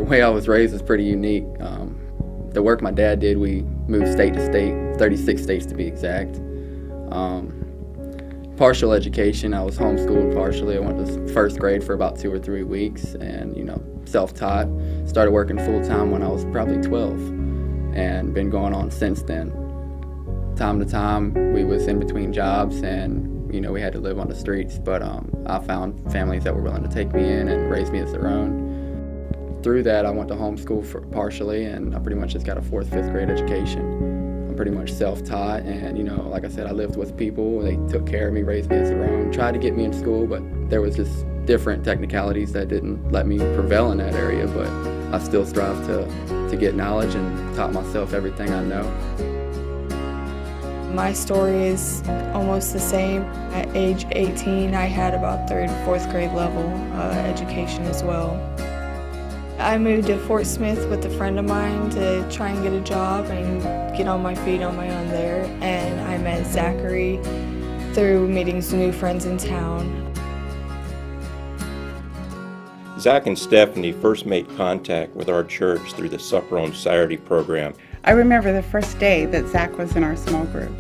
way I was raised was pretty unique. The work my dad did, we moved state to state, 36 states to be exact. Partial education, I was homeschooled partially. I went to first grade for about 2 or 3 weeks and, self-taught. Started working full-time when I was probably 12 and been going on since then. Time to time, we was in between jobs and, we had to live on the streets, but I found families that were willing to take me in and raise me as their own. Through that, I went to homeschool partially, and I pretty much just got a 4th, 5th grade education. I'm pretty much self-taught, and like I said, I lived with people. They took care of me, raised me as their own, tried to get me in school, but there was just different technicalities that didn't let me prevail in that area, but I still strive to get knowledge and taught myself everything I know. My story is almost the same. At age 18, I had about 3rd, 4th grade level education as well. I moved to Fort Smith with a friend of mine to try and get a job and get on my feet on my own there. And I met Zachary through meeting some new friends in town. Zach and Stephanie first made contact with our church through the Supper on Saturday program. I remember the first day that Zach was in our small group.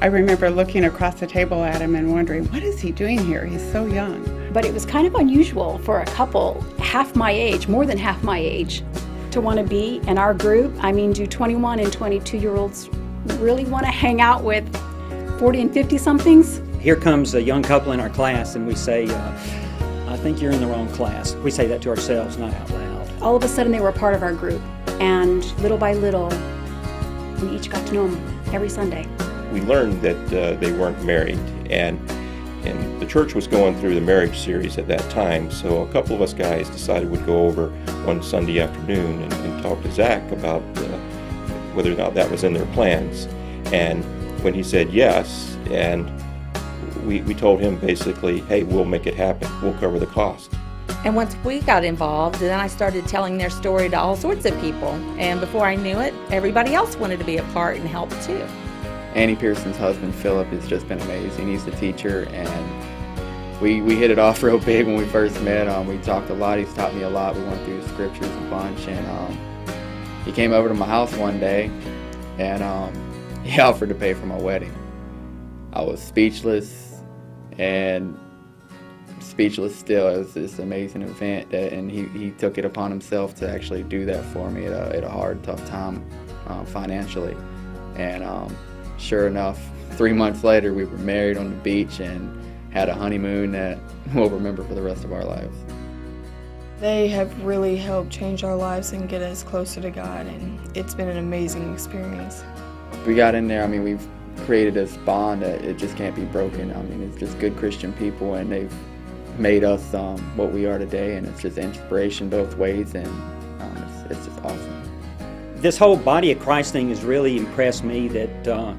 I remember looking across the table at him and wondering, what is he doing here? He's so young. But it was kind of unusual for a couple half my age, more than half my age, to want to be in our group. I mean, do 21 and 22-year-olds really want to hang out with 40 and 50-somethings? Here comes a young couple in our class and we say, I think you're in the wrong class. We say that to ourselves, not out loud. All of a sudden they were part of our group, and little by little, we each got to know them every Sunday. We learned that they weren't married, and the church was going through the marriage series at that time, so a couple of us guys decided we'd go over one Sunday afternoon and talk to Zach about whether or not that was in their plans. And when he said yes, and we told him basically, hey, we'll make it happen, we'll cover the cost. And once we got involved, then I started telling their story to all sorts of people, and before I knew it, everybody else wanted to be a part and help too. Annie Pearson's husband, Philip, has just been amazing. He's the teacher, and we hit it off real big when we first met. We talked a lot. He's taught me a lot. We went through the scriptures a bunch, and he came over to my house one day, and he offered to pay for my wedding. I was speechless, and speechless still. It was this amazing event, and he took it upon himself to actually do that for me at a hard, tough time financially. And sure enough, 3 months later, we were married on the beach and had a honeymoon that we'll remember for the rest of our lives. They have really helped change our lives and get us closer to God, and it's been an amazing experience. We got in there, we've created this bond that it just can't be broken. It's just good Christian people, and they've made us what we are today, and it's just inspiration both ways, and it's just awesome. This whole body of Christ thing has really impressed me, that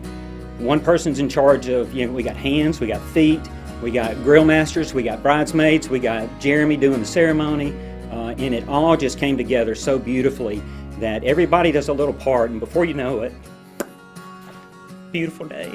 one person's in charge of, we got hands, we got feet, we got grill masters, we got bridesmaids, we got Jeremy doing the ceremony, and it all just came together so beautifully that everybody does a little part, and before you know it, beautiful day.